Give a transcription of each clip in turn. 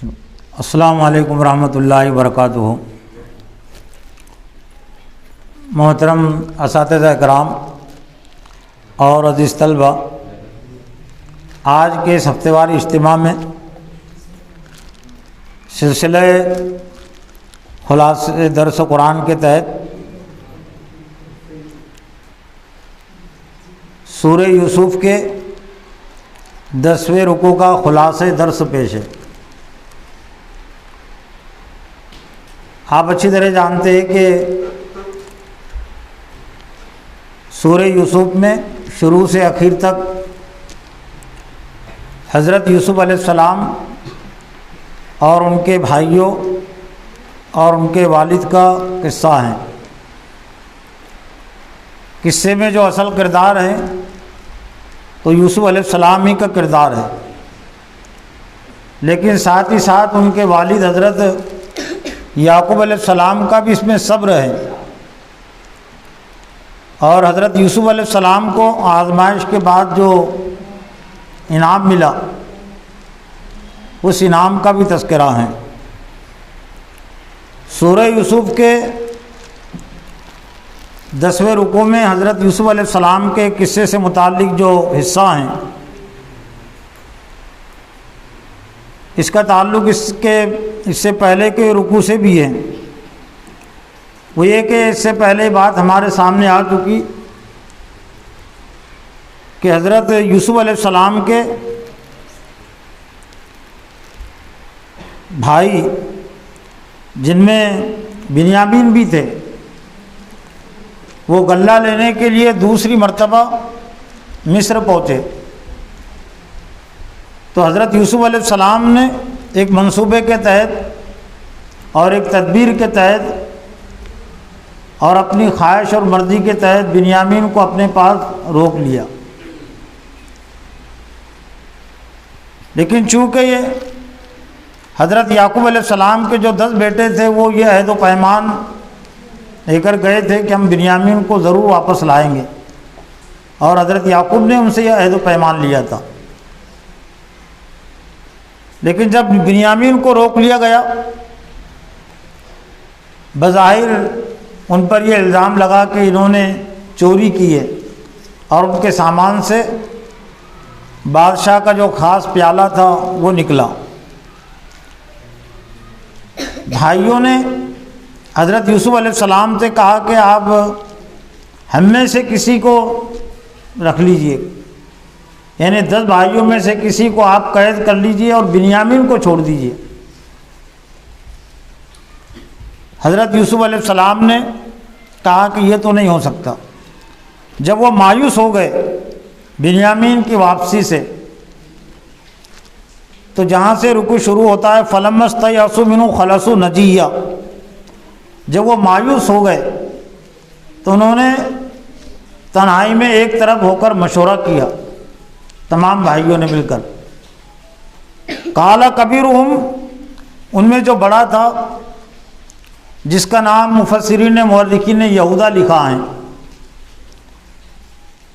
السلام علیکم ورحمۃ اللہ وبرکاتہ۔ محترم اساتذہ کرام اور عزیز طلبہ، آج کے اس ہفتے وار اجتماع میں سلسلہ خلاصہ درس قرآن کے تحت سورہ یوسف کے 10ویں رکوع کا خلاصہ درس پیش ہے۔ آپ اچھی طرح جانتے ہیں کہ سورہ یوسف میں شروع سے آخر تک حضرت یوسف علیہ السلام اور ان کے بھائیوں اور ان کے والد کا قصہ ہے۔ قصے میں جو اصل کردار ہے تو یوسف علیہ السلام ہی کا کردار ہے، لیکن ساتھ ہی ساتھ ان کے والد حضرت یعقوب علیہ السلام کا بھی اس میں صبر ہے، اور حضرت یوسف علیہ السلام کو آزمائش کے بعد جو انعام ملا اس انعام کا بھی تذکرہ ہے۔ سورہ یوسف کے 10ویں رکوع میں حضرت یوسف علیہ السلام کے قصے سے متعلق جو حصہ ہیں، اس کا تعلق اس سے پہلے کے رکوع سے بھی ہے۔ وہ یہ کہ اس سے پہلے بات ہمارے سامنے آ چکی کہ حضرت یوسف علیہ السلام کے بھائی جن میں بنیامین بھی تھے، وہ غلہ لینے کے لیے دوسری مرتبہ مصر پہنچے، تو حضرت یوسف علیہ السلام نے ایک منصوبے کے تحت اور ایک تدبیر کے تحت اور اپنی خواہش اور مرضی کے تحت بنیامین کو اپنے پاس روک لیا۔ لیکن چونکہ یہ حضرت یعقوب علیہ السلام کے جو 10 بیٹے تھے وہ یہ عہد و پیمان لے کر گئے تھے کہ ہم بنیامین کو ضرور واپس لائیں گے، اور حضرت یعقوب نے ان سے یہ عہد و پیمان لیا تھا۔ لیکن جب بنیامین کو روک لیا گیا، بظاہر ان پر یہ الزام لگا کہ انہوں نے چوری کی ہے، اور ان کے سامان سے بادشاہ کا جو خاص پیالہ تھا وہ نکلا۔ بھائیوں نے حضرت یوسف علیہ السلام سے کہا کہ آپ ہم میں سے کسی کو رکھ لیجئے، یعنی 10 بھائیوں میں سے کسی کو آپ قید کر لیجئے اور بنیامین کو چھوڑ دیجئے۔ حضرت یوسف علیہ السلام نے کہا کہ یہ تو نہیں ہو سکتا۔ جب وہ مایوس ہو گئے بنیامین کی واپسی سے، تو جہاں سے رکوع شروع ہوتا ہے فَلَمَّا اسْتَيْأَسُوا مِنْهُ خَلَصُوا نَجِيًّا، جب وہ مایوس ہو گئے تو انہوں نے تنہائی میں ایک طرف ہو کر مشورہ کیا، تمام بھائیوں نے مل کر۔ قَالَ كَبِيرُهُمْ، ان میں جو بڑا تھا جس کا نام مفسرین مورخین نے یہوذا لکھا ہے،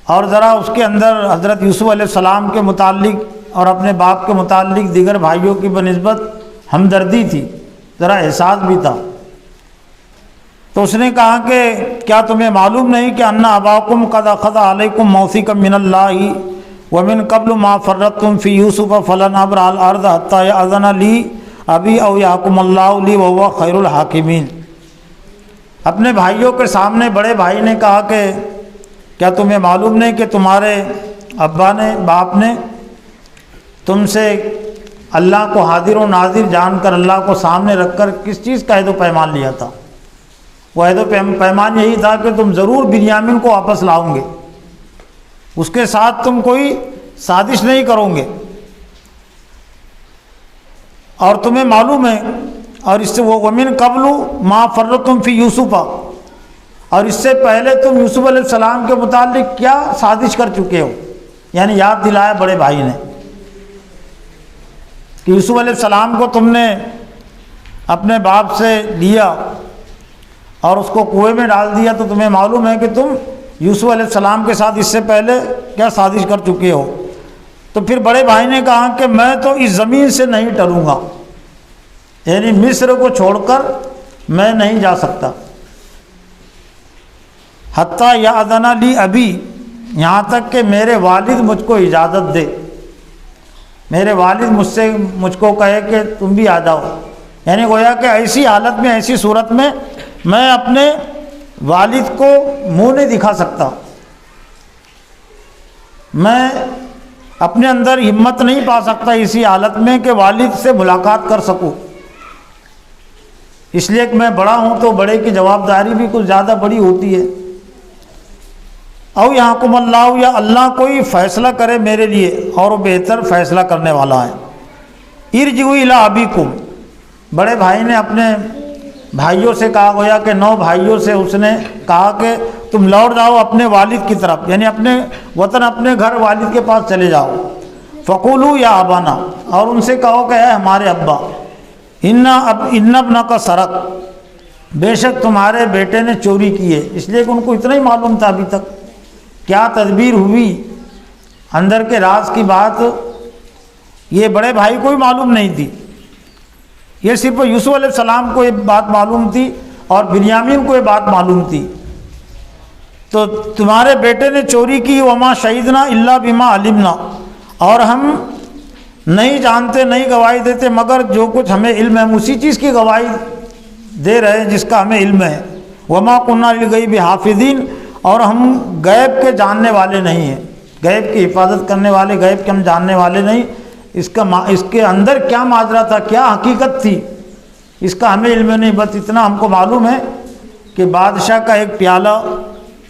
اور ذرا اس کے اندر حضرت یوسف علیہ السلام کے متعلق اور اپنے باپ کے متعلق دیگر بھائیوں کی بنسبت ہمدردی تھی، ذرا احساس بھی تھا، تو اس نے کہا کہ کیا تمہیں معلوم نہیں کہ ان اباکم قد اخذ علیکم موثقا من اللہ ومن قبل ما فرطتم فی یوسف فلن ابرح الارض حتی یأذن لی ابی او یحکم اللہ لی وہو خیر الحاکمین۔ اپنے بھائیوں کے سامنے بڑے بھائی نے کہا کہ کیا تمہیں معلوم نہیں کہ تمہارے ابا نے، باپ نے تم سے اللہ کو حاضر و ناظر جان کر، اللہ کو سامنے رکھ کر کس چیز کا عہد و پیمان لیا تھا؟ وہ عہد و پیمان یہی تھا کہ تم ضرور بنیامین کو واپس لاؤ گے، اس کے ساتھ تم کوئی سازش نہیں کرو گے، اور تمہیں معلوم ہے، اور اس سے وہ وَمِن قَبْلُ مَا فَرَّطْتُمْ فِي يُوسُفَ، اور اس سے پہلے تم یوسف علیہ السلام کے متعلق کیا سازش کر چکے ہو، یعنی یاد دلایا بڑے بھائی نے کہ یوسف علیہ السلام کو تم نے اپنے باپ سے لیا اور اس کو کنویں میں ڈال دیا، تو تمہیں معلوم ہے کہ تم یوسف علیہ السلام کے ساتھ اس سے پہلے کیا سازش کر چکے ہو۔ تو پھر بڑے بھائی نے کہا کہ میں تو اس زمین سے نہیں ٹلوں گا، یعنی مصر کو چھوڑ کر میں نہیں جا سکتا، حتیٰ یأذن لی ابی، یہاں تک کہ میرے والد مجھ کو اجازت دے، میرے والد مجھ کو کہے کہ تم بھی آ جاؤ۔ یعنی گویا کہ ایسی حالت میں، ایسی صورت میں میں اپنے والد کو منہ نہیں دکھا سکتا، میں اپنے اندر ہمت نہیں پا سکتا اسی حالت میں کہ والد سے ملاقات کر سکوں، اس لیے کہ میں بڑا ہوں تو بڑے کی جواب داری بھی کچھ زیادہ بڑی ہوتی ہے۔ او یحکم اللہ، یا اللہ کوئی فیصلہ کرے میرے لیے اور وہ بہتر فیصلہ کرنے والا ہے۔ ارجعوا الی ابیکم، بڑے بھائی نے اپنے بھائیوں سے کہا، گویا کہ 9 بھائیوں سے اس نے کہا کہ تم لوٹ جاؤ اپنے والد کی طرف، یعنی اپنے وطن، اپنے گھر والد کے پاس چلے جاؤ۔ فقولوا یا ابانا، اور ان سے کہو کہ اے ہمارے ابا، ان ابنک سرق، بے شک تمہارے بیٹے نے چوری کی ہے۔ اس لیے کہ ان کو اتنا ہی معلوم تھا ابھی تک کیا تدبیر ہوئی، اندر کے راز کی بات یہ بڑے بھائی کو بھی معلوم نہیں تھی، یہ صرف یوسف علیہ السلام کو یہ بات معلوم تھی اور بنیامین کو یہ بات معلوم تھی۔ تو تمہارے بیٹے نے چوری کی، وما شہدنا الا بما علمنا، اور ہم نہیں جانتے، نہیں گواہی دیتے مگر جو کچھ ہمیں علم ہے، ہم اسی چیز کی گواہی دے رہے ہیں جس کا ہمیں علم ہے۔ وما كنا للغیب حافظین، اور ہم غیب کے جاننے والے نہیں ہیں، غیب کی حفاظت کرنے والے، غیب کے ہم جاننے والے نہیں۔ اس کے اندر کیا ماجرا تھا، کیا حقیقت تھی، اس کا ہمیں علم نہیں، بس اتنا ہم کو معلوم ہے کہ بادشاہ کا ایک پیالہ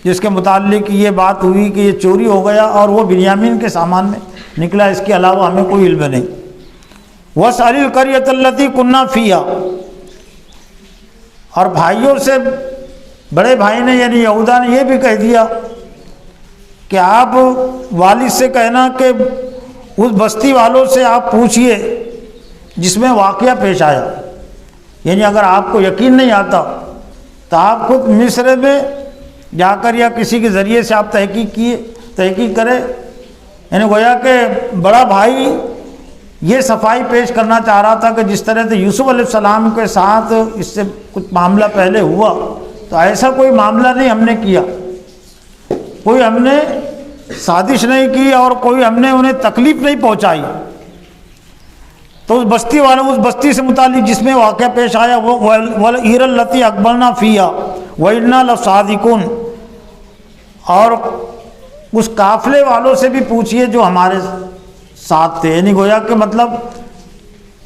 جس کے متعلق یہ بات ہوئی کہ یہ چوری ہو گیا اور وہ بنیامین کے سامان میں نکلا، اس کے علاوہ ہمیں کوئی علم نہیں۔ وَاسْأَلِ الْقَرْيَةَ الَّتِي كُنَّا فِيهَا، اور بھائیوں سے بڑے بھائی نے یعنی یہودا نے یہ بھی کہہ دیا کہ آپ والد سے کہنا کہ اس بستی والوں سے آپ پوچھئے جس میں واقعہ پیش آیا، یعنی اگر آپ کو یقین نہیں آتا تو آپ خود مصر میں جا کر یا کسی کے ذریعے سے آپ تحقیق کرے۔ یعنی گویا کہ بڑا بھائی یہ صفائی پیش کرنا چاہ رہا تھا کہ جس طرح سے یوسف علیہ السلام کے ساتھ اس سے کچھ معاملہ پہلے ہوا، تو ایسا کوئی معاملہ نہیں ہم نے کیا، کوئی ہم نے سازش نہیں کی اور کوئی ہم نے انہیں تکلیف نہیں پہنچائی۔ تو اس بستی والوں، اس بستی سے متعلق جس میں واقعہ پیش آیا، وہ وَالْعِيرَ الَّتِي أَقْبَلْنَا فِيهَا وَإِنَّا لَصَادِقُونَ، اور اس قافلے والوں سے بھی پوچھئے جو ہمارے ساتھ تھے۔ یعنی گویا کہ مطلب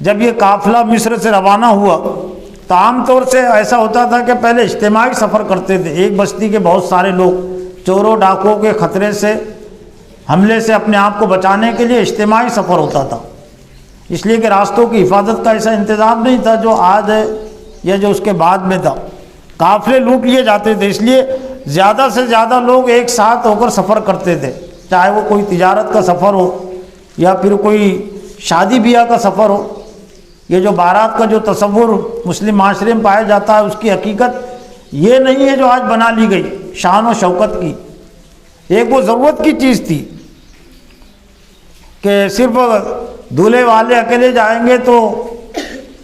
جب یہ قافلہ مصر سے روانہ ہوا تو عام طور سے ایسا ہوتا تھا کہ پہلے اجتماعی سفر کرتے تھے، ایک بستی کے بہت سارے لوگ چوروں ڈاکوؤں کے خطرے سے، حملے سے اپنے آپ کو بچانے کے لیے اجتماعی سفر ہوتا تھا، اس لیے کہ راستوں کی حفاظت کا ایسا انتظام نہیں تھا جو آج ہے یا جو اس کے بعد میں تھا۔ قافلے لوٹ لیے جاتے تھے، اس لیے زیادہ سے زیادہ لوگ ایک ساتھ ہو کر سفر کرتے تھے، چاہے وہ کوئی تجارت کا سفر ہو یا پھر کوئی شادی بیاہ کا سفر ہو۔ یہ جو بارات کا جو تصور مسلم معاشرے میں پایا جاتا ہے، اس کی حقیقت یہ نہیں ہے جو آج بنا لی گئی شان و شوکت کی، ایک وہ ضرورت کی چیز تھی کہ صرف دولہے والے اکیلے جائیں گے تو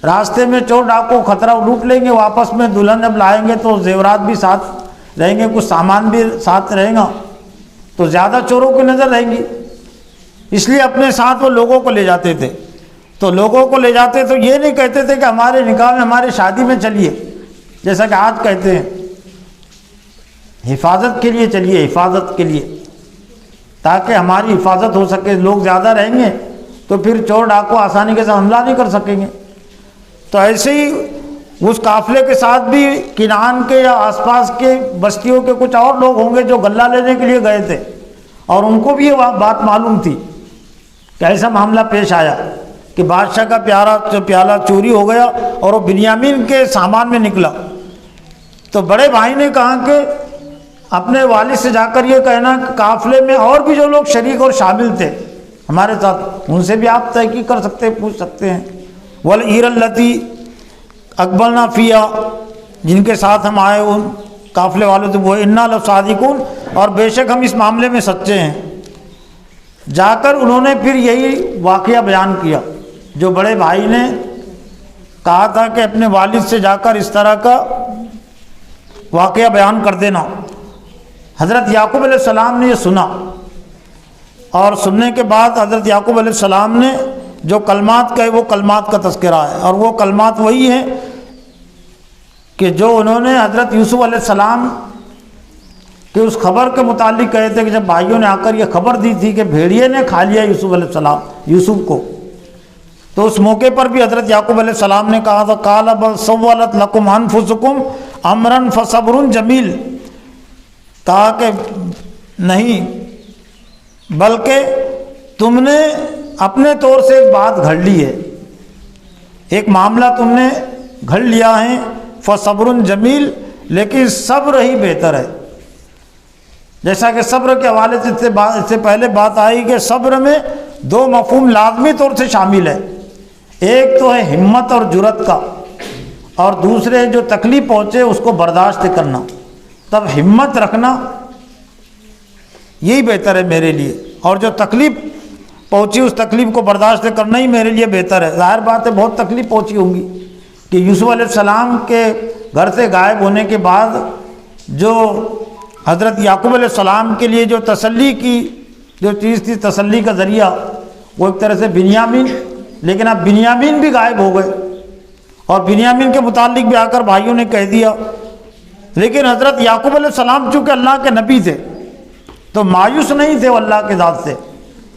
راستے میں چور ڈاکو خطرہ لوٹ لیں گے، واپس میں دلہن جب لائیں گے تو زیورات بھی ساتھ رہیں گے، کچھ سامان بھی ساتھ رہے گا، تو زیادہ چوروں کی نظر رہیں گی، اس لیے اپنے ساتھ وہ لوگوں کو لے جاتے تھے۔ تو لوگوں کو لے جاتے تو یہ نہیں کہتے تھے کہ ہمارے نکاح میں، ہماری شادی میں چلیے، جیسا کہ آج کہتے ہیں، حفاظت کے لیے چلیے، حفاظت کے لیے، تاکہ ہماری حفاظت ہو سکے، لوگ زیادہ رہیں گے تو پھر چور ڈاکو آسانی کے ساتھ حملہ نہیں کر سکیں گے۔ تو ایسے ہی اس قافلے کے ساتھ بھی کنعان کے یا آس پاس کے بستیوں کے کچھ اور لوگ ہوں گے جو غلہ لینے کے لیے گئے تھے، اور ان کو بھی یہ بات معلوم تھی کہ ایسا معاملہ پیش آیا کہ بادشاہ کا پیالہ چوری ہو گیا اور وہ بنیامین کے سامان میں نکلا۔ تو بڑے بھائی نے کہا کہ اپنے والد سے جا کر یہ کہنا کہ قافلے میں اور بھی جو لوگ شریک اور شامل تھے ہمارے ساتھ، ان سے بھی آپ تحقیق کر سکتے ہیں، پوچھ سکتے ہیں۔ وَالْعِيرَ الَّتِي أَقْبَلْنَا فِيهَا، جن کے ساتھ ہم آئے ان قافلے والوں سے، وہ اِنَّا لَصَادِقُونَ، اور بے شک ہم اس معاملے میں سچے ہیں۔ جا کر انہوں نے پھر یہی واقعہ بیان کیا جو بڑے بھائی نے کہا تھا کہ اپنے والد سے جا کر اس طرح کا واقعہ بیان کر دینا۔ حضرت یعقوب علیہ السلام نے یہ سنا، اور سننے کے بعد حضرت یعقوب علیہ السلام نے جو کلمات کہے وہ کلمات کا تذکرہ ہے، اور وہ کلمات وہی ہیں کہ جو انہوں نے حضرت یوسف علیہ السلام کہ اس خبر کے متعلق کہے تھے کہ جب بھائیوں نے آ کر یہ خبر دی تھی کہ بھیڑیے نے کھا لیا یوسف کو، تو اس موقع پر بھی حضرت یعقوب علیہ السلام نے کہا تھا قال بل سولت لکم انفسکم امرا فصبر جمیل، کہا کہ نہیں بلکہ تم نے اپنے طور سے ایک بات گھڑ لی ہے، ایک معاملہ تم نے گھڑ لیا ہے، فصبر جمیل، لیکن صبر ہی بہتر ہے۔ جیسا کہ صبر کے حوالے سے اس سے پہلے بات آئی کہ صبر میں دو مفہوم لازمی طور سے شامل ہے، ایک تو ہے ہمت اور جرأت کا، اور دوسرے جو تکلیف پہنچے اس کو برداشت کرنا۔ تب ہمت رکھنا یہی بہتر ہے میرے لیے، اور جو تکلیف پہنچی اس تکلیف کو برداشت کرنا ہی میرے لیے بہتر ہے۔ ظاہر بات ہے بہت تکلیف پہنچی ہوں گی کہ یوسف علیہ السلام کے گھر سے غائب ہونے کے بعد جو حضرت یعقوب علیہ السلام کے لیے جو تسلی کی جو چیز تھی، تسلی کا ذریعہ، وہ ایک طرح سے بنیامین، لیکن اب بنیامین بھی غائب ہو گئے، اور بنیامین کے متعلق بھی آ کر بھائیوں نے کہہ دیا۔ لیکن حضرت یعقوب علیہ السلام چونکہ اللہ کے نبی تھے تو مایوس نہیں تھے وہ اللہ کے ذات سے،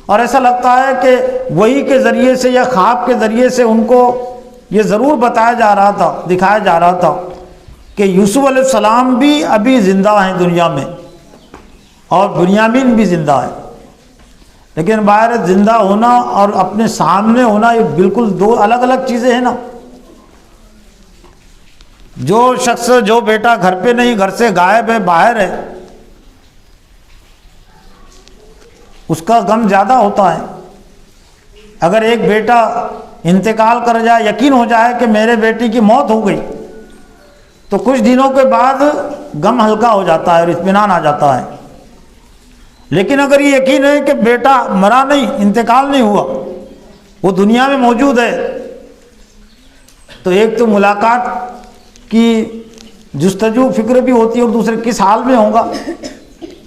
اور ایسا لگتا ہے کہ وحی کے ذریعے سے یا خواب کے ذریعے سے ان کو یہ ضرور بتایا جا رہا تھا، دکھایا جا رہا تھا کہ یوسف علیہ السلام بھی ابھی زندہ ہیں دنیا میں، اور بنیامین بھی زندہ ہے۔ لیکن باہر زندہ ہونا اور اپنے سامنے ہونا یہ بالکل دو الگ الگ چیزیں ہیں نا۔ جو شخص جو بیٹا گھر پہ نہیں، گھر سے غائب ہے، باہر ہے، اس کا غم زیادہ ہوتا ہے۔ اگر ایک بیٹا انتقال کر جائے، یقین ہو جائے کہ میرے بیٹی کی موت ہو گئی، تو کچھ دنوں کے بعد غم ہلکا ہو جاتا ہے اور اطمینان آ جاتا ہے۔ لیکن اگر یہ یقین ہے کہ بیٹا مرا نہیں، انتقال نہیں ہوا، وہ دنیا میں موجود ہے، تو ایک تو ملاقات کی جستجو فکر بھی ہوتی ہے، اور دوسرے کس حال میں ہوں گا،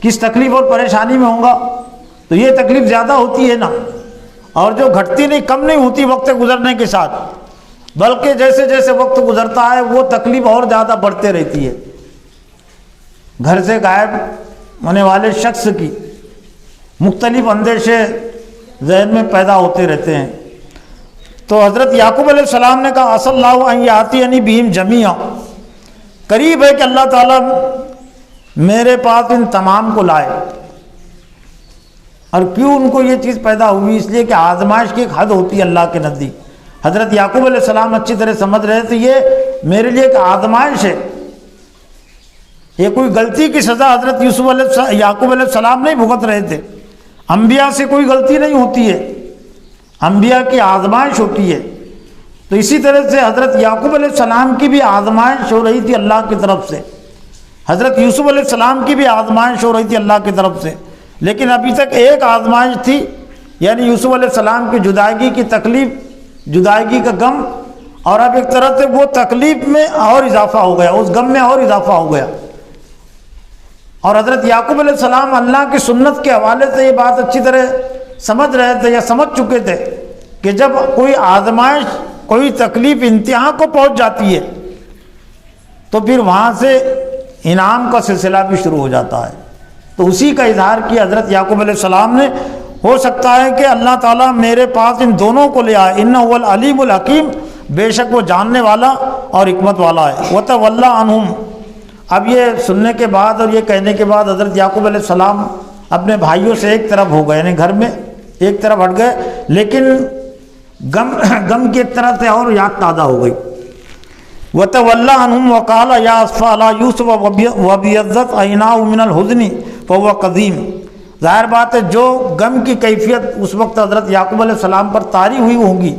کس تکلیف اور پریشانی میں ہوں گا، تو یہ تکلیف زیادہ ہوتی ہے نا، اور جو گھٹتی نہیں کم نہیں ہوتی وقت گزرنے کے ساتھ، بلکہ جیسے جیسے وقت گزرتا ہے وہ تکلیف اور زیادہ بڑھتے رہتی ہے۔ گھر سے غائب ہونے والے شخص کی مختلف اندیشے ذہن میں پیدا ہوتے رہتے ہیں۔ تو حضرت یعقوب علیہ السلام نے کہا اصل اللہ ان یاتینی بہم جمیعا، قریب ہے کہ اللہ تعالیٰ میرے پاس ان تمام کو لائے۔ اور کیوں ان کو یہ چیز پیدا ہوئی؟ اس لیے کہ آزمائش کی ایک حد ہوتی ہے اللہ کے نزدیک۔ حضرت یعقوب علیہ السلام اچھی طرح سمجھ رہے تھے یہ میرے لیے ایک آزمائش ہے، یہ کوئی غلطی کی سزا حضرت یعقوب علیہ السلام نہیں بھگت رہے تھے۔ انبیاء سے کوئی غلطی نہیں ہوتی ہے، انبیاء کی آزمائش ہوتی ہے۔ تو اسی طرح سے حضرت یعقوب علیہ السلام کی بھی آزمائش ہو رہی تھی اللہ کی طرف سے، حضرت یوسف علیہ السلام کی بھی آزمائش ہو رہی تھی اللہ کی طرف سے، لیکن ابھی تک ایک آزمائش تھی، یعنی یوسف علیہ السلام کی جدائیگی کی تکلیف، جدائیگی کا غم، اور اب ایک طرح سے وہ تکلیف میں اور اضافہ ہو گیا، اس غم میں اور اضافہ ہو گیا۔ اور حضرت یعقوب علیہ السلام اللہ کی سنت کے حوالے سے یہ بات اچھی طرح سمجھ رہے تھے یا سمجھ چکے تھے کہ جب کوئی آزمائش، کوئی تکلیف انتہا کو پہنچ جاتی ہے تو پھر وہاں سے انعام کا سلسلہ بھی شروع ہو جاتا ہے۔ تو اسی کا اظہار کیا حضرت یعقوب علیہ السلام نے، ہو سکتا ہے کہ اللہ تعالیٰ میرے پاس ان دونوں کو لے آئے، انہ هو العلیم الحکیم، بے شک وہ جاننے والا اور حکمت والا ہے۔ وَتَوَلَّى عَنْهُمْ، اب یہ سننے کے بعد اور یہ کہنے کے بعد حضرت یعقوب علیہ السلام اپنے بھائیوں سے ایک طرف ہو گئے، یعنی گھر میں ایک طرف ہٹ گئے، لیکن غم کی ایک طرح سے اور یاد تازہ ہو گئی۔ وَتَوَلَّى عَنْهُمْ وَقَالَ يَا أَسْفَىٰ عَلَىٰ يُوسُفَ وَابْيَضَّتْ عَيْنَاهُ مِنَ الْحُزْنِ فَهُوَ قَدِيمٌ۔ ظاہر بات ہے جو غم کی کیفیت اس وقت حضرت یعقوب علیہ السلام پر طاری ہوئی ہوگی،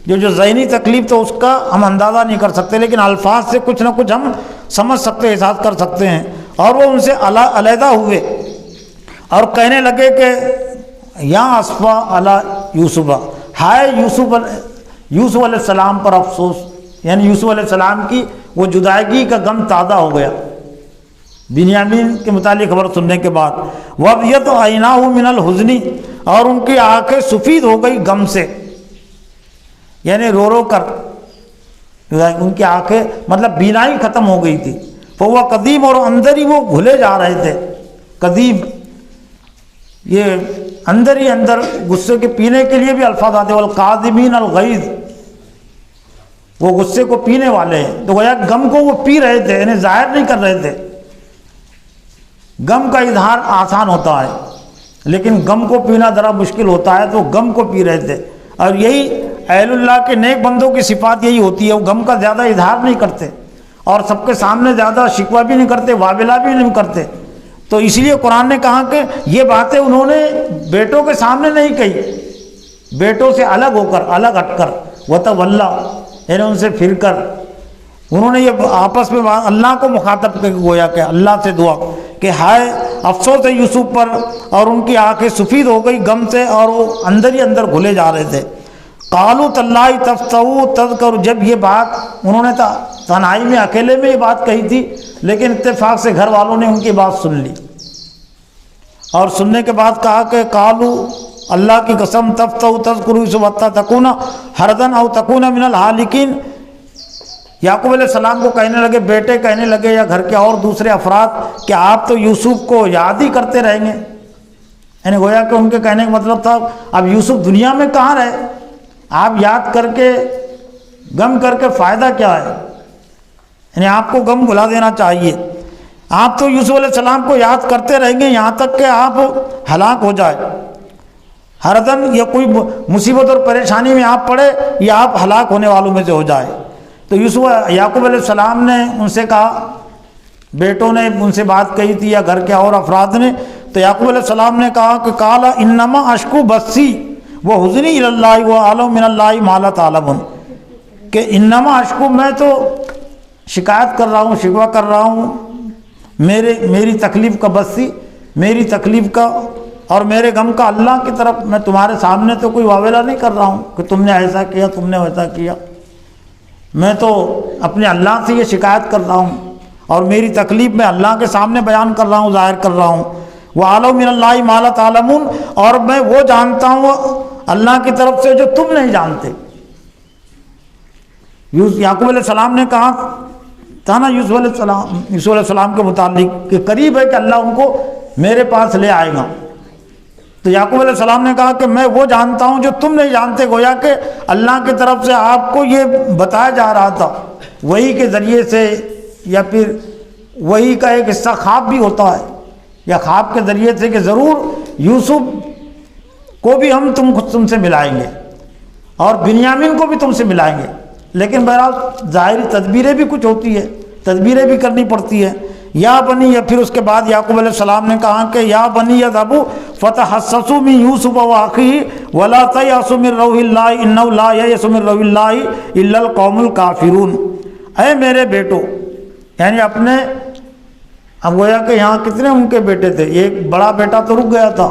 جو ذہنی تکلیف تو اس کا ہم اندازہ نہیں کر سکتے، لیکن الفاظ سے کچھ نہ کچھ ہم سمجھ سکتے، احساس کر سکتے ہیں۔ اور وہ ان سے علیحدہ ہوئے اور کہنے لگے کہ یا اسفا علی یوسف، ہائے یوسف علیہ السلام پر افسوس، یعنی یوسف علیہ السلام کی وہ جدائیگی کا غم تازہ ہو گیا بنیامین کے متعلق خبر سننے کے بعد۔ وَابْيَضَّتْ عَيْنَاهُ مِنَ الْحُزْنِ، اور ان کی آنکھیں سفید ہو گئی غم سے، یعنی رو رو کر ان کی آنکھیں مطلب بینائی ختم ہو گئی تھی۔ فَهُوَ قدیم، اور اندر ہی وہ گھلے جا رہے تھے۔ قدیم یہ اندر ہی اندر غصے کے پینے کے لیے بھی الفاظ آتے ہیں، والقاظمین الغیظ، وہ غصے کو پینے والے ہیں۔ تو گویا غم کو وہ پی رہے تھے، یعنی ظاہر نہیں کر رہے تھے۔ غم کا اظہار آسان ہوتا ہے لیکن غم کو پینا ذرا مشکل ہوتا ہے، تو غم کو پی رہے تھے۔ اور یہی اہل اللہ کے نیک بندوں کی صفات یہی ہوتی ہے، وہ غم کا زیادہ اظہار نہیں کرتے اور سب کے سامنے زیادہ شکوہ بھی نہیں کرتے، واویلا بھی نہیں کرتے۔ تو اس لیے قرآن نے کہا کہ یہ باتیں انہوں نے بیٹوں کے سامنے نہیں کہی، بیٹوں سے الگ ہو کر، الگ ہٹ کر، وتولا، یعنی ان سے پھر کر انہوں نے یہ آپس میں اللہ کو مخاطب کر کے گویا کہ اللہ سے دعا کہ ہائے افسوس ہے یوسف پر، اور ان کی آنکھیں سفید ہو گئی غم سے اور وہ اندر ہی اندر گھلے جا رہے تھے۔ قالوا تاللہ تفتؤ تذکر، جب یہ بات انہوں نے تنہائی میں اکیلے میں یہ بات کہی تھی، لیکن اتفاق سے گھر والوں نے ان کی بات سن لی، اور سننے کے بعد کہا کہ قالوا، اللہ کی قسم، تفتؤ تذکر یوسف حتی تکون حرضا او تکون من الہالکین، یعقوب علیہ السلام کو کہنے لگے، بیٹے کہنے لگے یا گھر کے اور دوسرے افراد کہ آپ تو یوسف کو یاد ہی کرتے رہیں گے، یعنی گویا کہ ان کے کہنے کا مطلب تھا اب یوسف دنیا میں کہاں رہے، آپ یاد کر کے غم کر کے فائدہ کیا ہے، یعنی آپ کو غم بھلا دینا چاہیے، آپ تو یوسف علیہ السلام کو یاد کرتے رہیں گے یہاں تک کہ آپ ہلاک ہو جائے، ہر دن یا کوئی مصیبت اور پریشانی میں آپ پڑے یا آپ ہلاک ہونے والوں میں سے ہو جائے۔ تو یعقوب علیہ السلام نے ان سے کہا، بیٹوں نے ان سے بات کہی تھی یا گھر کے اور افراد نے، تو یعقوب علیہ السلام نے کہا کہ قال انما اشکو بثی وحزنی الی اللہ واعلم من اللہ ما لا تعلمون، کہ انما اشکو، میں تو شکایت کر رہا ہوں، شکوہ کر رہا ہوں میری تکلیف کا، بثی میری تکلیف کا اور میرے غم کا اللہ کی طرف، میں تمہارے سامنے تو کوئی واویلا نہیں کر رہا ہوں کہ تم نے ایسا کیا، تم نے ویسا کیا، میں تو اپنے اللہ سے یہ شکایت کر رہا ہوں اور میری تکلیف میں اللہ کے سامنے بیان کر رہا ہوں، ظاہر کر رہا ہوں۔ وَعَلَوْ مِنَ اللَّهِ مَا لَا تَعْلَمُونَ، اور میں وہ جانتا ہوں اللہ کی طرف سے جو تم نہیں جانتے۔ یعقوب علیہ السلام نے کہا تھا نا یوسف علیہ السلام کے متعلق کہ قریب ہے کہ اللہ ان کو میرے پاس لے آئے گا، تو یعقوب علیہ السلام نے کہا کہ میں وہ جانتا ہوں جو تم نہیں جانتے، گویا کہ اللہ کی طرف سے آپ کو یہ بتایا جا رہا تھا وحی کے ذریعے سے، یا پھر وحی کا ایک حصہ خواب بھی ہوتا ہے، یا خواب کے ذریعے سے کہ ضرور یوسف کو بھی ہم تم سے ملائیں گے اور بنیامین کو بھی تم سے ملائیں گے، لیکن بہرحال ظاہری تدبیریں بھی کچھ ہوتی ہے، تدبیریں بھی کرنی پڑتی ہے۔ یا بنی، یا پھر اس کے بعد یعقوب علیہ السلام نے کہا کہ یا بنی یذهبوا فتحسسوا من یوسف واخیہ ولا تیأسوا من روح اللہ انہ لا ییأس من روح اللہ الا القوم الکافرون، اے میرے بیٹو، یعنی اپنے، اب گویا کہ یہاں کتنے ان کے بیٹے تھے، ایک بڑا بیٹا تو رک گیا تھا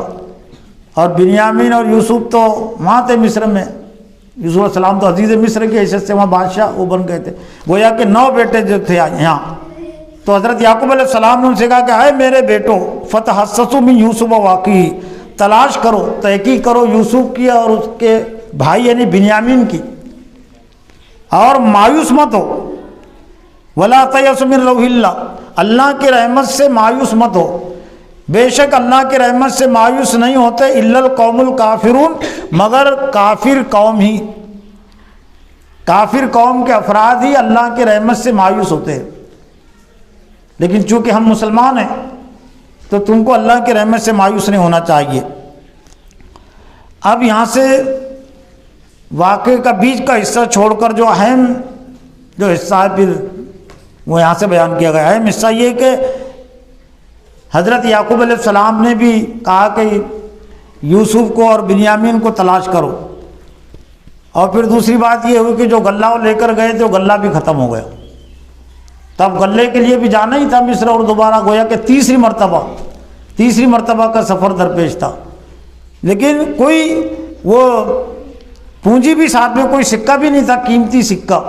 اور بنیامین اور یوسف تو وہاں تھے مصر میں، یوسف علیہ السلام تو عزیز مصر کی حیثیت سے وہاں بادشاہ وہ بن گئے تھے، گویا کہ 9 بیٹے جو تھے یہاں، تو حضرت یعقوب علیہ السلام نے ان سے کہا کہ اے میرے بیٹو فتحسسوا من یوسف واخیہ، تلاش کرو، تحقیق کرو یوسف کی اور اس کے بھائی یعنی بنیامین کی، اور مایوس مت ہو، ولا تیأسوا من روح اللہ، اللہ کی رحمت سے مایوس مت ہو، بے شک اللہ کی رحمت سے مایوس نہیں ہوتے الا القوم الکافرون، مگر کافر قوم ہی، کافر قوم کے افراد ہی اللہ کی رحمت سے مایوس ہوتے ہیں، لیکن چونکہ ہم مسلمان ہیں تو تم کو اللہ کی رحمت سے مایوس نہیں ہونا چاہیے۔ اب یہاں سے واقعے کا بیچ کا حصہ چھوڑ کر جو اہم جو حصہ ہے پھر وہ یہاں سے بیان کیا گیا ہے۔ اہم حصہ یہ کہ حضرت یعقوب علیہ السلام نے بھی کہا کہ یوسف کو اور بنیامین کو تلاش کرو، اور پھر دوسری بات یہ ہوئی کہ جو غلہ وہ لے کر گئے تھے وہ غلہ بھی ختم ہو گیا، تب غلے کے لیے بھی جانا ہی تھا مصر، اور دوبارہ گویا کہ تیسری مرتبہ کا سفر درپیش تھا، لیکن کوئی وہ پونجی بھی ساتھ میں کوئی سکہ بھی نہیں تھا، قیمتی سکہ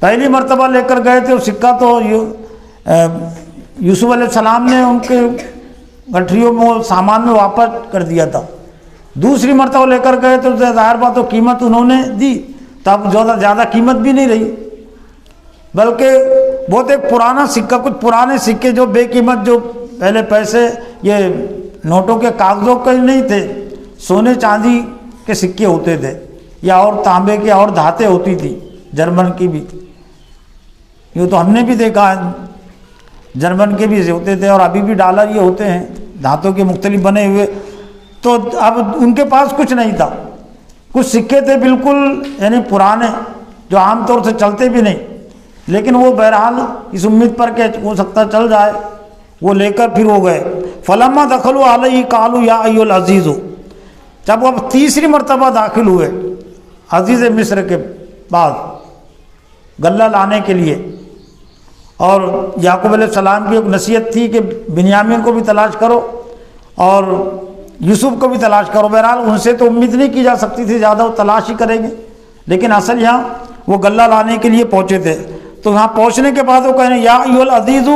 پہلی مرتبہ لے کر گئے تھے وہ سکہ تو یوسف علیہ السلام نے ان کے گٹھریوں میں وہ سامان میں واپس کر دیا تھا. دوسری مرتبہ لے کر گئے تو ظاہر بات تو قیمت انہوں نے دی، تب زیادہ قیمت بھی نہیں رہی، بلکہ بہت ایک پرانا سکہ، کچھ پرانے سکے جو بے قیمت، جو پہلے پیسے یہ نوٹوں کے کاغذوں کے نہیں تھے، سونے چاندی کے سکے ہوتے تھے، یا اور تانبے کے اور دھاتیں ہوتی تھی، جرمن کی بھی، یہ تو ہم نے بھی دیکھا ہے، جرمن کے بھی ہوتے تھے، اور ابھی بھی ڈالر یہ ہوتے ہیں دھاتوں کے مختلف بنے ہوئے. تو اب ان کے پاس کچھ نہیں تھا، کچھ سکے تھے بالکل یعنی پرانے جو عام طور سے چلتے بھی نہیں، لیکن وہ بہرحال اس امید پر کہ ہو سکتا چل جائے وہ لے کر پھر ہو گئے. فلما دخلوا علیہ قالوا یا ایھا العزیز، جب وہ اب تیسری مرتبہ داخل ہوئے عزیز مصر کے بعد غلہ لانے کے لیے، اور یعقوب علیہ السلام کی ایک نصیحت تھی کہ بنیامین کو بھی تلاش کرو اور یوسف کو بھی تلاش کرو. بہرحال ان سے تو امید نہیں کی جا سکتی تھی زیادہ، وہ تلاش ہی کریں گے، لیکن اصل یہاں وہ غلہ لانے کے لیے پہنچے تھے. تو یہاں پہنچنے کے بعد وہ کہنے یا ایھا العزیز،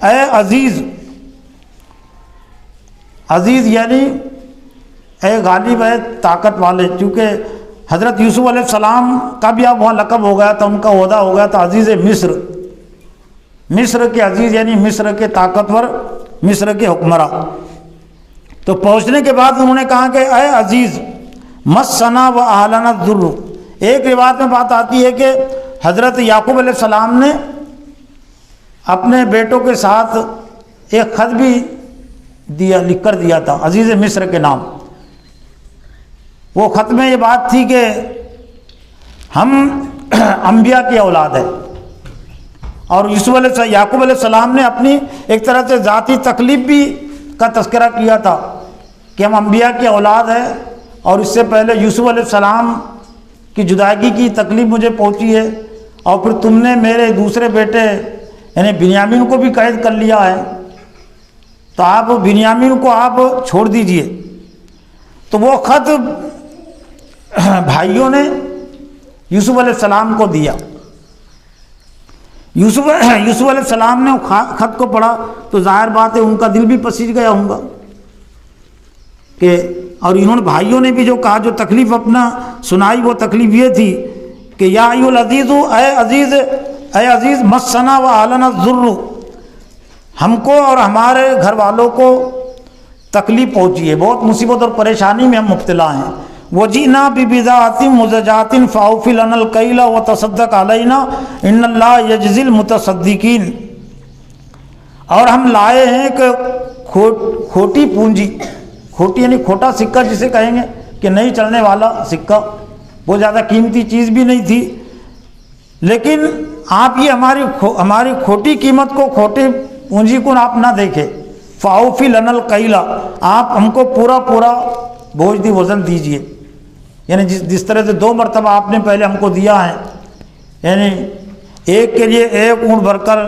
اے عزیز، عزیز یعنی اے غالب، اے طاقت والے. چونکہ حضرت یوسف علیہ السلام کا بھی اب وہاں لقب ہو گیا تھا، ان کا عہدہ ہو گیا تھا عزیز مصر، مصر کے عزیز یعنی مصر کے طاقتور، مصر کے حکمراں. تو پہنچنے کے بعد انہوں نے کہا کہ اے عزیز، مسنا و اہلنا الضر. ایک روایت میں بات آتی ہے کہ حضرت یعقوب علیہ السلام نے اپنے بیٹوں کے ساتھ ایک خط بھی لکھ کر دیا تھا عزیز مصر کے نام. وہ خط میں یہ بات تھی کہ ہم انبیاء کی اولاد ہیں، اور یعقوب علیہ السلام نے اپنی ایک طرح سے ذاتی تکلیف بھی کا تذکرہ کیا تھا کہ ہم انبیاء کی اولاد ہیں، اور اس سے پہلے یوسف علیہ السلام کی جدائی کی تکلیف مجھے پہنچی ہے، اور پھر تم نے میرے دوسرے بیٹے یعنی بنیامین کو بھی قید کر لیا ہے، تو آپ بنیامین کو آپ چھوڑ دیجئے. تو وہ خط بھائیوں نے یوسف علیہ السلام کو دیا. یوسف علیہ السلام نے خط کو پڑھا تو ظاہر بات ہے ان کا دل بھی پسیج گیا ہوں گا کہ، اور انہوں نے بھائیوں نے بھی جو کہا، جو تکلیف اپنا سنائی، وہ تکلیف یہ تھی کہ یا ایھا العزیز، اے عزیز، مسنا و اہلنا الضر، ہم کو اور ہمارے گھر والوں کو تکلیف پہنچی ہے، بہت مصیبت اور پریشانی میں ہم مبتلا ہیں. وجئنا ببضاعۃ مزجاۃ فاوف لنا الکیل وتصدق علینا ان اللہ یجزی المتصدقین. اور ہم لائے ہیں کہ کھوٹی پونجی، کھوٹی یعنی کھوٹا سکہ جسے کہیں گے کہ نہیں چلنے والا سکہ، وہ زیادہ قیمتی چیز بھی نہیں تھی، لیکن آپ یہ ہماری کھوٹی قیمت کو، کھوٹی پونجی کو آپ نہ دیکھیں. فاوفی لنا الکیل، آپ ہم کو پورا بوجھ دی وزن دیجئے. یعنی جس طرح سے 2 مرتبہ آپ نے پہلے ہم کو دیا ہے، یعنی ایک کے لیے 1 اونٹ بھر کر،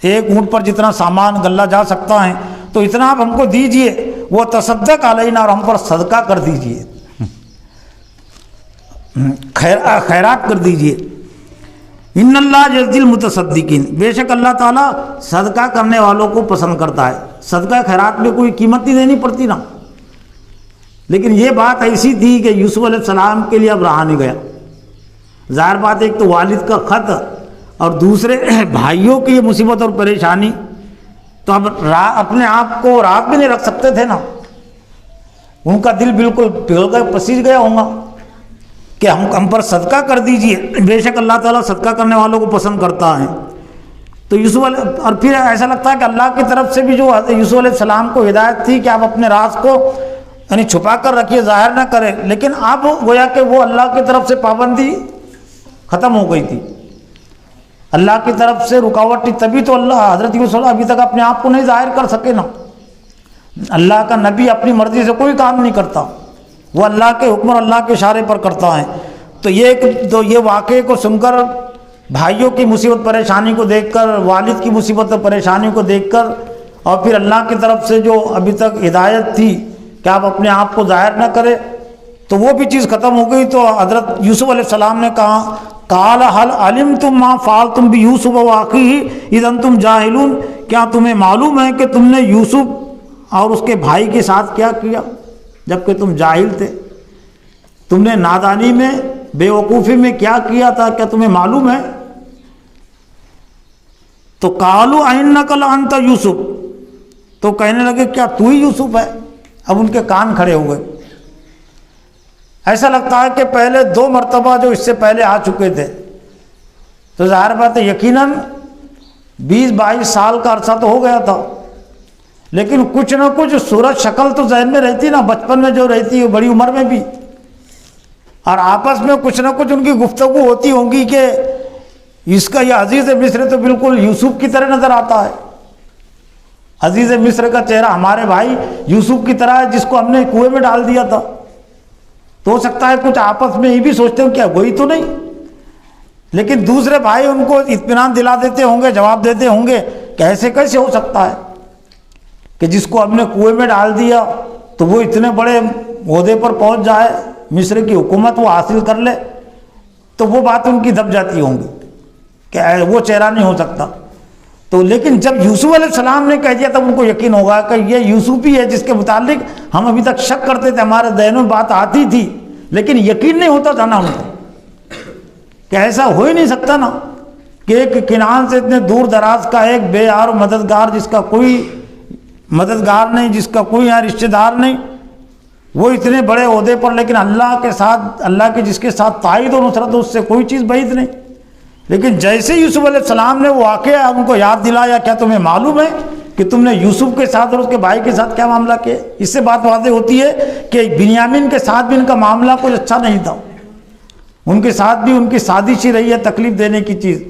1 اونٹ پر جتنا سامان غلہ جا سکتا ہے تو اتنا آپ ہم کو دیجئے. وہ تصدق علینا، اور ہم پر صدقہ کر دیجئے، خیرات کر دیجئے. ان اللہ یجزی المتصدقین، بے شک اللہ تعالیٰ صدقہ کرنے والوں کو پسند کرتا ہے. صدقہ خیرات میں کوئی قیمت نہیں دینی پڑتی نا، لیکن یہ بات ایسی تھی کہ یوسف علیہ السلام کے لیے اب رہا نہیں گیا. ظاہر بات ایک تو والد کا خط، اور دوسرے بھائیوں کی یہ مصیبت اور پریشانی، تو اب اپنے آپ کو رات بھی نہیں رکھ سکتے تھے نا. ان کا دل بالکل پگھل گیا، پسیج گیا ہوگا کہ ہم پر صدقہ کر دیجئے، بے شک اللہ تعالیٰ صدقہ کرنے والوں کو پسند کرتا ہے. تو یوسف اور پھر ایسا لگتا ہے کہ اللہ کی طرف سے بھی جو یوسف علیہ السلام کو ہدایت تھی کہ آپ اپنے راز کو یعنی چھپا کر رکھیے، ظاہر نہ کریں، لیکن اب گویا کہ وہ اللہ کی طرف سے پابندی ختم ہو گئی تھی، اللہ کی طرف سے رکاوٹ تھی، تبھی تو حضرت یوسف ابھی تک اپنے آپ کو نہیں ظاہر کر سکے نا. اللہ کا نبی اپنی مرضی سے کوئی کام نہیں کرتا، وہ اللہ کے حکم اور اللہ کے اشارے پر کرتا ہے. تو یہ واقعے کو سن کر، بھائیوں کی مصیبت پریشانی کو دیکھ کر، والد کی مصیبت اور پریشانی کو دیکھ کر، اور پھر اللہ کی طرف سے جو ابھی تک ہدایت تھی کہ آپ اپنے آپ کو ظاہر نہ کریں، تو وہ بھی چیز ختم ہو گئی. تو حضرت یوسف علیہ السلام نے کہا قال هل علمتم ما فعلتم بیوسف واخیہ اذ انتم جاہلون، کیا تمہیں معلوم ہے کہ تم نے یوسف اور اس کے بھائی کے ساتھ کیا کیا جبکہ تم جاہل تھے؟ تم نے نادانی میں، بے وقوفی میں کیا کیا تھا، کیا تمہیں معلوم ہے؟ تو قالوا انک لانت یوسف، تو کہنے لگے کیا تو ہی یوسف ہے؟ اب ان کے کان کھڑے ہوئے. ایسا لگتا ہے کہ پہلے 2 مرتبہ جو اس سے پہلے آ چکے تھے، تو ظاہر بات ہے یقیناً 20-22 سال کا عرصہ تو ہو گیا تھا، لیکن کچھ نہ کچھ صورت شکل تو ذہن میں رہتی نا، بچپن میں جو رہتی ہے بڑی عمر میں بھی، اور آپس میں کچھ نہ کچھ ان کی گفتگو ہوتی ہوں گی کہ اس کا یہ عزیز مصر تو بالکل یوسف کی طرح نظر آتا ہے. عزیز مصر کا چہرہ ہمارے بھائی یوسف کی طرح ہے جس کو ہم نے کنویں میں ڈال دیا تھا. تو ہو سکتا ہے کچھ آپس میں یہ بھی سوچتے ہو کیا وہی تو نہیں، لیکن دوسرے بھائی ان کو اطمینان دلا دیتے ہوں گے، جواب دیتے ہوں گے کہ ایسے کیسے ہو سکتا ہے کہ جس کو ہم نے کنویں میں ڈال دیا تو وہ اتنے بڑے عہدے پر پہنچ جائے، مصر کی حکومت وہ حاصل کر لے. تو وہ بات ان کی دب جاتی ہوں گی کہ وہ چہرہ نہیں ہو سکتا. تو لیکن جب یوسف علیہ السلام نے کہہ دیا تب ان کو یقین ہوگا کہ یہ یوسف ہی ہے جس کے متعلق ہم ابھی تک شک کرتے تھے، ہمارے ذہنوں میں بات آتی تھی لیکن یقین نہیں ہوتا تھا نا ان کو کہ ایسا ہو ہی نہیں سکتا نا کہ ایک کنعان سے اتنے دور دراز کا ایک بے یار مددگار، جس کا کوئی مددگار نہیں، جس کا کوئی یہاں رشتہ دار نہیں، وہ اتنے بڑے عہدے پر، لیکن اللہ کے ساتھ، اللہ کے جس کے ساتھ تائید و نصرت، اس سے کوئی چیز بعید نہیں. لیکن جیسے یوسف علیہ السلام نے وہ واقعہ ان کو یاد دلایا، کیا تمہیں معلوم ہے کہ تم نے یوسف کے ساتھ اور اس کے بھائی کے ساتھ کیا معاملہ کیا؟ اس سے بات واضح ہوتی ہے کہ بنیامین کے ساتھ بھی ان کا معاملہ کچھ اچھا نہیں تھا، ان کے ساتھ بھی ان کی سازش ہی رہی ہے تکلیف دینے کی چیز،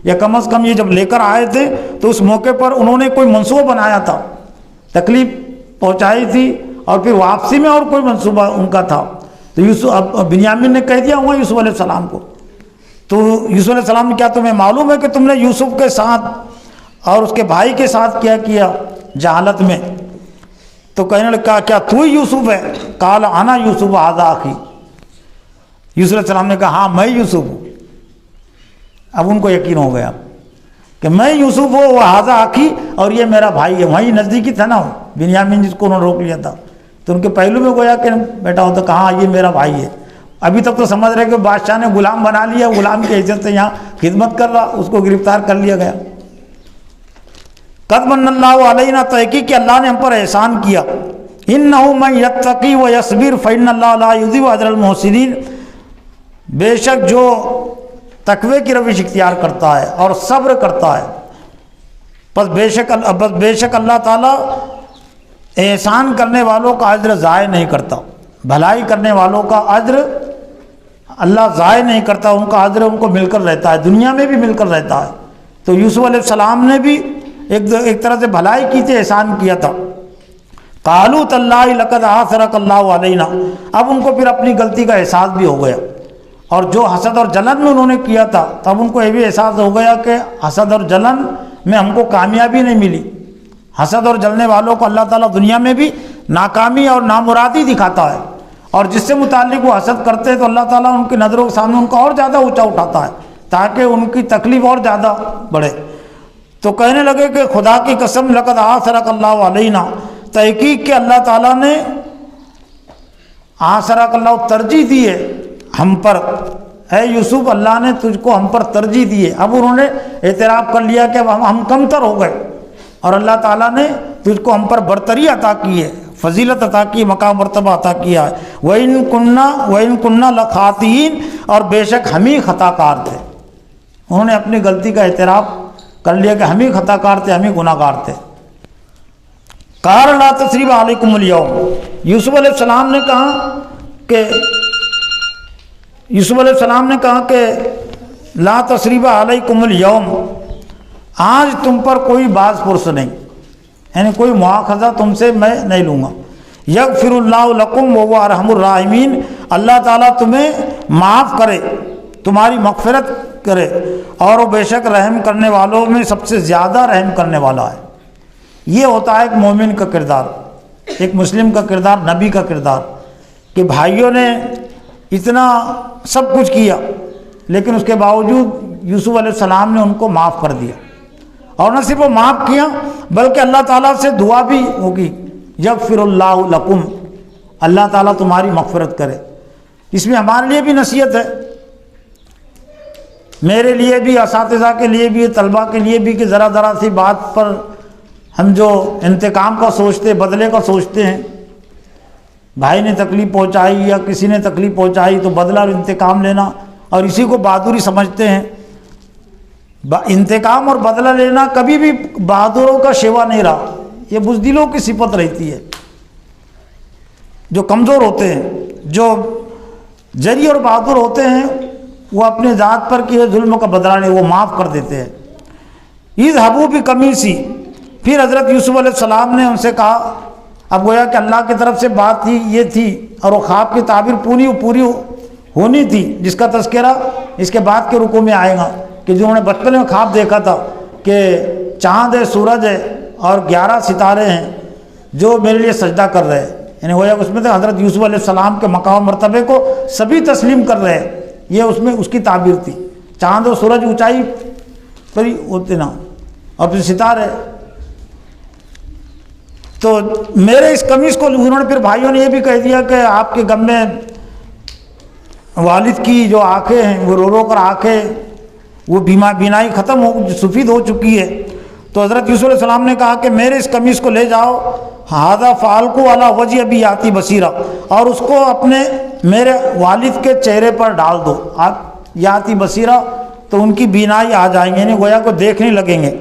یا کم از کم یہ جب لے کر آئے تھے تو اس موقع پر انہوں نے کوئی منصوبہ بنایا تھا، تکلیف پہنچائی تھی اور پھر واپسی میں اور کوئی منصوبہ ان کا تھا. تو یوسف بنیامین نے کہہ دیا ہوا یوسف علیہ السلام کو. تو یوسف علیہ السلام نے کیا تمہیں معلوم ہے کہ تم نے یوسف کے ساتھ اور اس کے بھائی کے ساتھ کیا جہالت میں؟ تو کہنے لگا کیا تو ہی یوسف ہے؟ قال انا یوسف ھذا اخی. یوسف علیہ السلام نے کہا ہاں میں یوسف ہوں. اب ان کو یقین ہو گیا کہ میں یوسف ہوں، وہ ھذا اخی، اور یہ میرا بھائی ہے. وہیں نزدیکی تھا نا بنیامین جس کو انہوں نے روک لیا تھا، تو ان کے پہلو میں گویا کہ بیٹا ہو تو کہاں یہ میرا بھائی ہے. ابھی تک تو سمجھ رہے کہ بادشاہ نے غلام بنا لیا، غلام کی حیثیت سے یہاں خدمت کر رہا، اس کو گرفتار کر لیا گیا. قد من اللہ علینا، تحقیق کہ اللہ نے ہم پر احسان کیا. انہ من یتقی ویصبر فإن اللہ لا یضیع اجر المحسنین، بے شک جو تقوی کی روش اختیار کرتا ہے اور صبر کرتا ہے، بس بے شک اللہ تعالیٰ احسان کرنے والوں کا اجر ضائع نہیں کرتا. بھلائی کرنے والوں کا اجر اللہ ضائع نہیں کرتا، ان کا اجر ان کو مل کر رہتا ہے، دنیا میں بھی مل کر رہتا ہے. تو یوسف علیہ السلام نے بھی ایک طرح سے بھلائی کی تھی، احسان کیا تھا. قالوا تاللہ لقد آثرک اللہ علینا، اب ان کو پھر اپنی غلطی کا احساس بھی ہو گیا، اور جو حسد اور جلن میں انہوں نے کیا تھا تب ان کو یہ بھی احساس ہو گیا کہ حسد اور جلن میں ہم کو کامیابی نہیں ملی. حسد اور جلنے والوں کو اللہ تعالیٰ دنیا میں بھی ناکامی اور نامرادی دکھاتا ہے، اور جس سے متعلق وہ حسد کرتے ہیں تو اللہ تعالیٰ ان کی نظروں کے سامنے ان کو اور زیادہ اونچا اٹھاتا ہے تاکہ ان کی تکلیف اور زیادہ بڑھے. تو کہنے لگے کہ خدا کی قسم لقد آثرک اللہ علینا، تحقیق کہ اللہ تعالیٰ نے آثرک اللہ ترجیح دی ہے ہم پر، اے یوسف اللہ نے تجھ کو ہم پر ترجیح دی ہے. اب انہوں نے اعتراف کر لیا کہ ہم کمتر ہو گئے اور اللہ تعالیٰ نے تجھ کو ہم پر برتری عطا کی ہے، فضیلت عطا کی، مقام مرتبہ عطا کیا ہے. وَإِن كُنَّا لَخَاطِئِينَ، اور بے شک ہم ہی خطا کار تھے. انہوں نے اپنی غلطی کا اعتراف کر لیا کہ ہم ہی خطا کار تھے، ہم ہی گناہ گار تھے. قَالَ لَا تَثْرِيبَ عَلَيْكُمُ الْيَوْمَ، یوسف علیہ السلام نے کہا کہ لا تثریب علیکم اليوم، آج تم پر کوئی باز پرس نہیں، یعنی کوئی مواخذہ تم سے میں نہیں لوں گا. یغفر اللہ لکم وہو ارحم الراحمین، اللہ تعالیٰ تمہیں معاف کرے، تمہاری مغفرت کرے، اور وہ بے شک رحم کرنے والوں میں سب سے زیادہ رحم کرنے والا ہے. یہ ہوتا ہے ایک مومن کا کردار، ایک مسلم کا کردار، نبی کا کردار، کہ بھائیوں نے اتنا سب کچھ کیا لیکن اس کے باوجود یوسف علیہ السلام نے ان کو معاف کر دیا، اور نہ صرف وہ معاف کیا بلکہ اللہ تعالیٰ سے دعا بھی ہوگی، یغفر اللہ لکم، اللہ تعالیٰ تمہاری مغفرت کرے۔ اس میں ہمارے لیے بھی نصیحت ہے، میرے لیے بھی، اساتذہ کے لیے بھی، طلباء کے لیے بھی، کہ ذرا ذرا سی بات پر ہم جو انتقام کا سوچتے، بدلے کا سوچتے ہیں، بھائی نے تکلیف پہنچائی یا کسی نے تکلیف پہنچائی تو بدلہ اور انتقام لینا، اور اسی کو بہادری سمجھتے ہیں۔ انتقام اور بدلہ لینا کبھی بھی بہادروں کا شیوا نہیں رہا، یہ بزدلوں کی صفت رہتی ہے، جو کمزور ہوتے ہیں، جو جری اور بہادر ہوتے ہیں، وہ اپنے ذات پر کیے ظلم کا بدلہ نہیں، وہ معاف کر دیتے ہیں۔ اذھبوا بقمیصی، پھر حضرت یوسف علیہ السلام نے ان سے کہا، اب گویا کہ اللہ کی طرف سے بات تھی، یہ تھی، اور وہ خواب کی تعبیر پوری ہونی تھی، جس کا تذکرہ اس کے بعد کے رکوع میں آئے گا، کہ جنہوں نے بچپن میں خواب دیکھا تھا کہ چاند ہے، سورج ہے اور 11 ستارے ہیں جو میرے لیے سجدہ کر رہے ہیں، یعنی گویا اس میں تو حضرت یوسف علیہ السلام کے مقام مرتبے کو سبھی تسلیم کر رہے ہیں، یہ اس میں اس کی تعبیر تھی۔ چاند اور سورج اونچائی پر ہی ہوتے نا، اور پھر ستارے، تو میرے اس قمیص کو انہوں نے، پھر بھائیوں نے یہ بھی کہہ دیا کہ آپ کے غم میں والد کی جو آنکھیں ہیں وہ رو کر آنکھیں، وہ بینائی ختم ہو، سفید ہو چکی ہے۔ تو حضرت یوسف علیہ السلام نے کہا کہ میرے اس قمیص کو لے جاؤ، ہذا فعلقوا علی وجہ ابی یاتی بصیرہ، اور اس کو اپنے میرے والد کے چہرے پر ڈال دو، یاتی بصیرہ، تو ان کی بینائی آ جائیں گے، یعنی گویا کو دیکھنے لگیں گے۔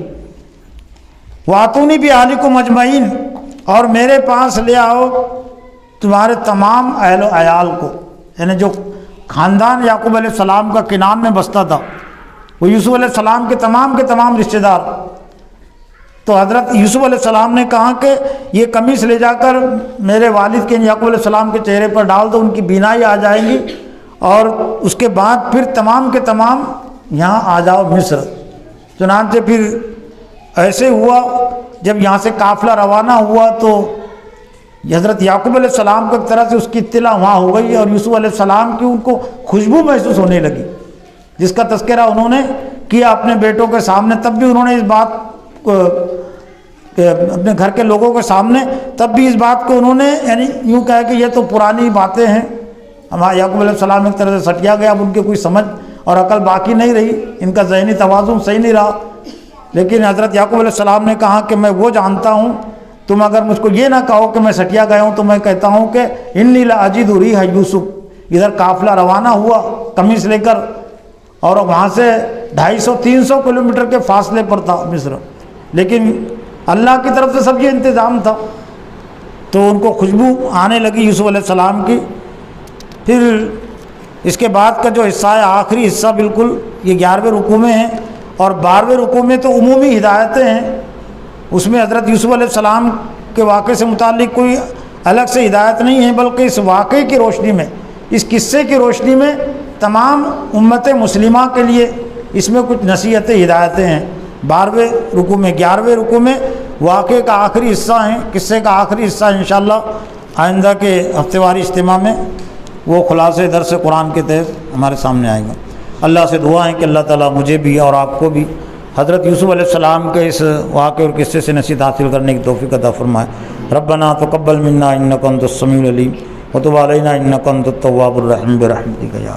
واتونی باہلکم اجمعین، اور میرے پاس لے آؤ تمہارے تمام اہل و عیال کو، یعنی جو خاندان یعقوب علیہ السلام کا کنان میں بستا تھا، وہ یوسف علیہ السلام کے تمام رشتہ دار۔ تو حضرت یوسف علیہ السلام نے کہا کہ یہ قمیص لے جا کر میرے والد کے یعقوب علیہ السلام کے چہرے پر ڈال دو، ان کی بینائی آ جائیں گی، اور اس کے بعد پھر تمام کے تمام یہاں آ جاؤ مصر۔ چنانچہ پھر ایسے ہوا، جب یہاں سے قافلہ روانہ ہوا تو حضرت یعقوب علیہ السلام کو ایک طرح سے اس کی اطلاع وہاں ہو گئی، اور یوسف علیہ السلام کی ان کو خوشبو محسوس ہونے لگی، جس کا تذکرہ انہوں نے کیا اپنے بیٹوں کے سامنے۔ تب بھی انہوں نے اس بات کو، اپنے گھر کے لوگوں کے سامنے، تب بھی اس بات کو انہوں نے یعنی یوں کہا کہ یہ تو پرانی باتیں ہیں، ہمارا یعقوب علیہ السلام ایک طرح سے سٹیا گیا، اب ان کی کوئی سمجھ اور عقل باقی نہیں رہی، ان کا ذہنی توازن صحیح نہیں رہا۔ لیکن حضرت یعقوب علیہ السلام نے کہا کہ میں وہ جانتا ہوں، تم اگر مجھ کو یہ نہ کہو کہ میں سٹیا گیا ہوں، تو میں کہتا ہوں کہ انی لاجد ریح یوسف۔ ادھر قافلہ روانہ ہوا قمیص لے کر، اور وہاں سے 250-300 کلومیٹر کے فاصلے پر تھا مصر، لیکن اللہ کی طرف سے سب یہ انتظام تھا، تو ان کو خوشبو آنے لگی یوسف علیہ السلام کی۔ پھر اس کے بعد کا جو حصہ ہے، آخری حصہ بالکل، یہ 11ویں رکوع میں ہے، اور 12ویں رکوع میں تو عمومی ہدایتیں ہیں، اس میں حضرت یوسف علیہ السلام کے واقعے سے متعلق کوئی الگ سے ہدایت نہیں ہے، بلکہ اس واقعے کی روشنی میں، اس قصے کی روشنی میں تمام امت مسلمہ کے لیے اس میں کچھ نصیحتیں، ہدایتیں ہیں۔ 12ویں رکوع میں، 11ویں رکوع میں واقعے کا آخری حصہ ہیں، قصے کا آخری حصہ انشاءاللہ آئندہ کے ہفتے واری اجتماع میں وہ خلاصے درس قرآن کے تحت ہمارے سامنے آئے گا۔ اللہ سے دعا ہے کہ اللہ تعالیٰ مجھے بھی اور آپ کو بھی حضرت یوسف علیہ السلام کے اس واقعے اور قصے سے نصیحت حاصل کرنے کی توفیق عطا فرمائے۔ ربنا تقبل منا انک انت السمیع العلیم وتب علینا انک انت التواب الرحیم برحمتک یا